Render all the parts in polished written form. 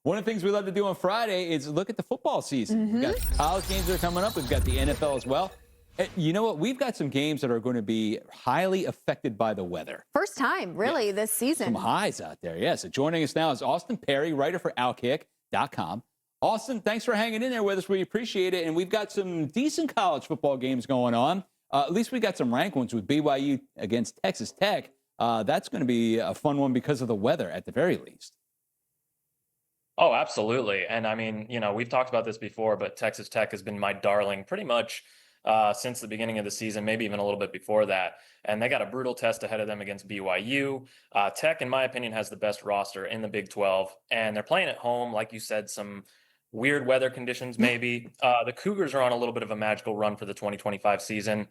One of the things we love to do on Friday is look at the football season. We've got college games that are coming up. We've got the NFL as well. And you know what? We've got some games that are going to be highly affected by the weather. First time, really, this season. Some highs out there, yes. So joining us now is Austin Perry, writer for Outkick.com. Austin, thanks for hanging in there with us. We appreciate it. And we've got some decent college football games going on. At least we got some ranked ones with BYU against Texas Tech. That's going to be a fun one because of the weather at the very least. Oh, absolutely. And I mean, we've talked about this before, but Texas Tech has been my darling pretty much since the beginning of the season, maybe even a little bit before that. And they got a brutal test ahead of them against BYU. Tech, in my opinion, has the best roster in the Big 12. And they're playing at home, like you said, some weird weather conditions maybe. The Cougars are on a little bit of a magical run for the 2025 season.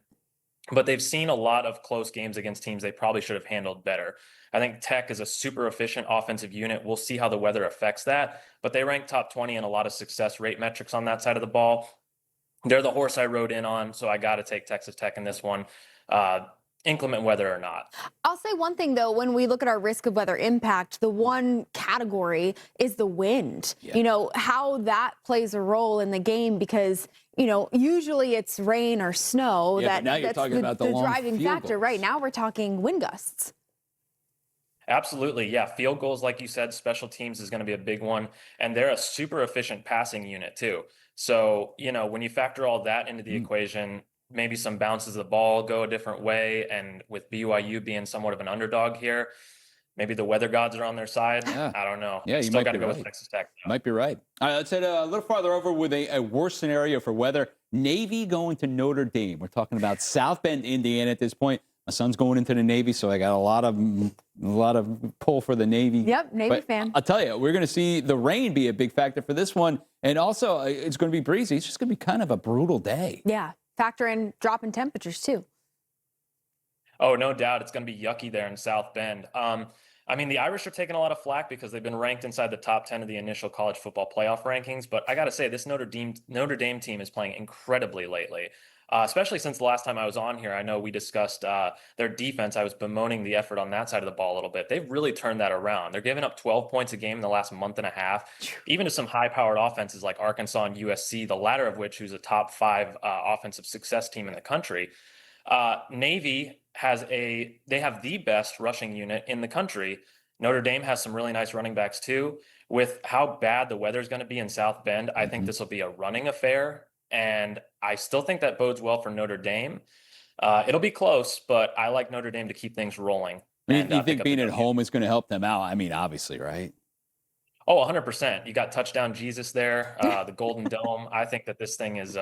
But they've seen a lot of close games against teams they probably should have handled better. I think Tech is a super efficient offensive unit. We'll see how the weather affects that. But they rank top 20 in a lot of success rate metrics on that side of the ball. They're the horse I rode in on, so I got to take Texas Tech in this one, inclement weather or not. I'll say one thing, though, when we look at our risk of weather impact, the one category is the wind. Yeah. How that plays a role in the game because, usually it's rain or snow. Yeah, now you're talking about the driving factor. goals. Right now we're talking wind gusts. Absolutely. Yeah. Field goals, like you said, special teams is going to be a big one. And they're a super efficient passing unit, too. So, when you factor all that into the equation, maybe some bounces of the ball go a different way. And with BYU being somewhat of an underdog here, maybe the weather gods are on their side. Yeah. I don't know. Yeah, you still might got to be go right. with Texas Tech. Might be right. All right, let's head a little farther over with a worse scenario for weather. Navy going to Notre Dame. We're talking about South Bend, Indiana at this point. My son's going into the Navy, so I got a lot of pull for the Navy. Yep, Navy fan. I'll tell you, we're going to see the rain be a big factor for this one. And also, it's going to be breezy. It's just going to be kind of a brutal day. Yeah, factor in dropping temperatures, too. Oh, no doubt. It's going to be yucky there in South Bend. I mean, the Irish are taking a lot of flack because they've been ranked inside the top 10 of the initial college football playoff rankings. But I got to say, this Notre Dame team is playing incredibly lately, especially since the last time I was on here. I know we discussed their defense. I was bemoaning the effort on that side of the ball a little bit. They've really turned that around. They're giving up 12 points a game in the last month and a half, even to some high-powered offenses like Arkansas and USC, the latter of which who's a top 5 offensive success team in the country. Navy they have the best rushing unit in the country. Notre Dame has some really nice running backs too. With how bad the weather is going to be in South Bend, I think this will be a running affair. And I still think that bodes well for Notre Dame. It'll be close, but I like Notre Dame to keep things rolling. You think being at home is going to help them out? I mean, obviously, right? Oh, 100%. You got touchdown Jesus there, the Golden Dome. I think that this thing is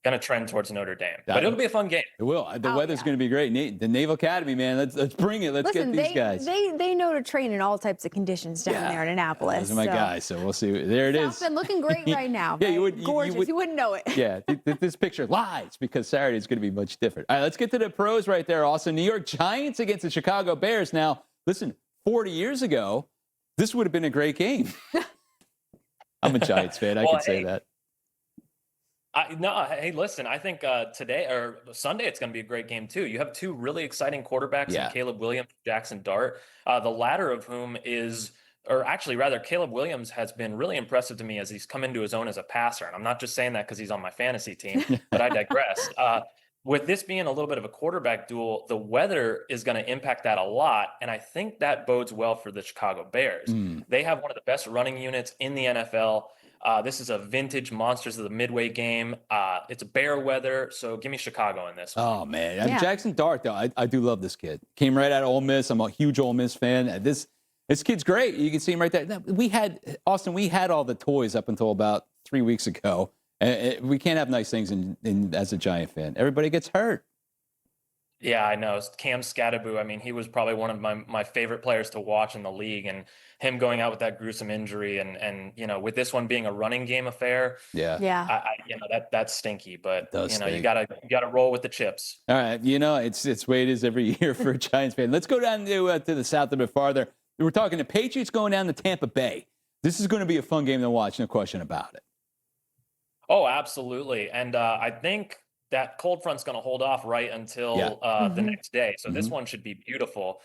going to trend towards Notre Dame. But it'll be a fun game. It will. The weather's going to be great. The Naval Academy, man. Let's bring it. Listen, get these guys. They know to train in all types of conditions down there in Annapolis. Those are my guys. So we'll see. There it is. South Bend looking great right now. Yeah, Gorgeous. You wouldn't know it. Yeah, this picture lies because Saturday is going to be much different. All right, let's get to the pros right there. Also, New York Giants against the Chicago Bears. Now, listen, 40 years ago, this would have been a great game. I'm a Giants fan. I can say that. Hey, listen, I think today or Sunday, it's going to be a great game, too. You have 2 really exciting quarterbacks, in Caleb Williams, Jackson Dart, the latter of whom Caleb Williams has been really impressive to me as he's come into his own as a passer. And I'm not just saying that because he's on my fantasy team, but I digress. With this being a little bit of a quarterback duel, the weather is going to impact that a lot. And I think that bodes well for the Chicago Bears. They have one of the best running units in the NFL. This is a vintage Monsters of the Midway game. It's Bear weather, so give me Chicago in this one. Oh, man. Jackson Dart, though, I do love this kid. Came right out of Ole Miss. I'm a huge Ole Miss fan. This kid's great. You can see him right there. We had all the toys up until about 3 weeks ago. We can't have nice things as a Giant fan. Everybody gets hurt. Yeah, I know. Cam Scatterbo, I mean, he was probably one of my favorite players to watch in the league, and him going out with that gruesome injury and with this one being a running game affair. Yeah. That's stinky, but stink. you gotta roll with the chips. All right. It's the way it is every year for a Giants fan. Let's go down to the south a bit farther. We're talking the Patriots going down to Tampa Bay. This is going to be a fun game to watch, no question about it. Oh, absolutely. And I think that cold front's going to hold off right until the next day. So this one should be beautiful.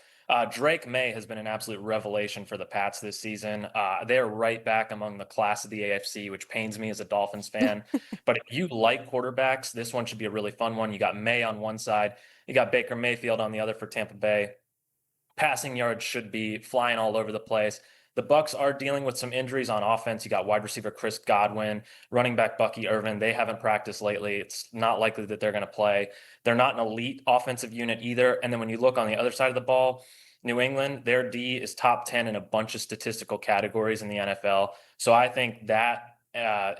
Drake May has been an absolute revelation for the Pats this season. They're right back among the class of the AFC, which pains me as a Dolphins fan. But if you like quarterbacks, this one should be a really fun one. You got May on one side, you got Baker Mayfield on the other for Tampa Bay. Passing yards should be flying all over the place. The Bucks are dealing with some injuries on offense. You got wide receiver Chris Godwin, running back Bucky Irvin. They haven't practiced lately. It's not likely that they're going to play. They're not an elite offensive unit either. And then when you look on the other side of the ball, New England, their D is top 10 in a bunch of statistical categories in the NFL. So I think that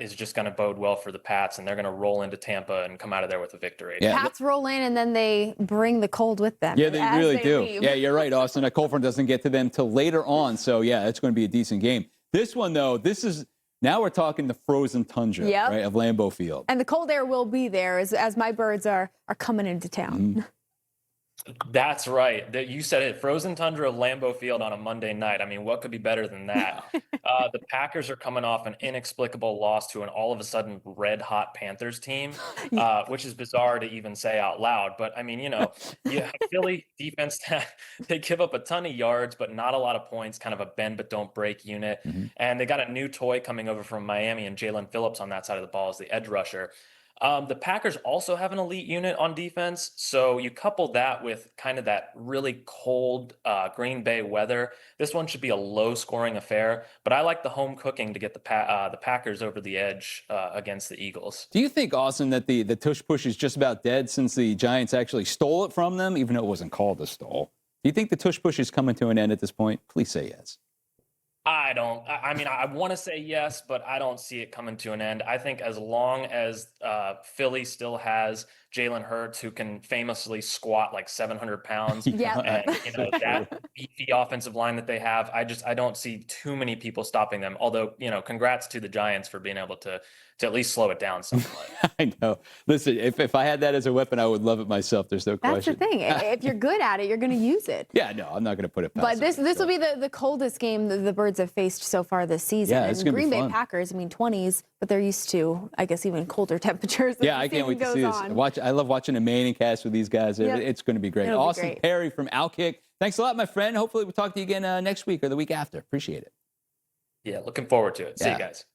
is just going to bode well for the Pats, and they're going to roll into Tampa and come out of there with a victory. Yeah. Pats roll in, and then they bring the cold with them. Yeah, they really do. Leave. Yeah, you're right, Austin. That cold front doesn't get to them till later on. So, yeah, it's going to be a decent game. This one, though, now we're talking the frozen tundra, right, of Lambeau Field. And the cold air will be there as my birds are coming into town. Mm-hmm. That's right. You said it. Frozen tundra of Lambeau Field on a Monday night. I mean, what could be better than that? The Packers are coming off an inexplicable loss to an all of a sudden red hot Panthers team, which is bizarre to even say out loud. But I mean, you have Philly defense. They give up a ton of yards, but not a lot of points. Kind of a bend but don't break unit. Mm-hmm. And they got a new toy coming over from Miami, and Jalen Phillips on that side of the ball as the edge rusher. The Packers also have an elite unit on defense. So you couple that with kind of that really cold Green Bay weather. This one should be a low scoring affair, but I like the home cooking to get the Packers over the edge against the Eagles. Do you think, Austin, that the tush push is just about dead since the Giants actually stole it from them, even though it wasn't called a stole? Do you think the tush push is coming to an end at this point? Please say yes. I don't. I mean, I want to say yes, but I don't see it coming to an end. I think as long as Philly still has Jalen Hurts, who can famously squat like 700 pounds, and that beefy offensive line that they have, I don't see too many people stopping them. Although, congrats to the Giants for being able to at least slow it down somewhat. I know. Listen, if I had that as a weapon, I would love it myself. There's no question. That's the thing. If you're good at it, you're going to use it. Yeah, no, I'm not going to put it past But this will be the coldest game the Birds have faced so far this season. Yeah, it's going to be Green fun. Bay Packers, 20s, but they're used to, I guess, even colder temperatures. Yeah, I can't wait to see this. I love watching a Manning cast with these guys. Yep. It's going to be great. Austin Perry from Outkick. Thanks a lot, my friend. Hopefully we'll talk to you again next week or the week after. Appreciate it. Yeah, looking forward to it. See you guys.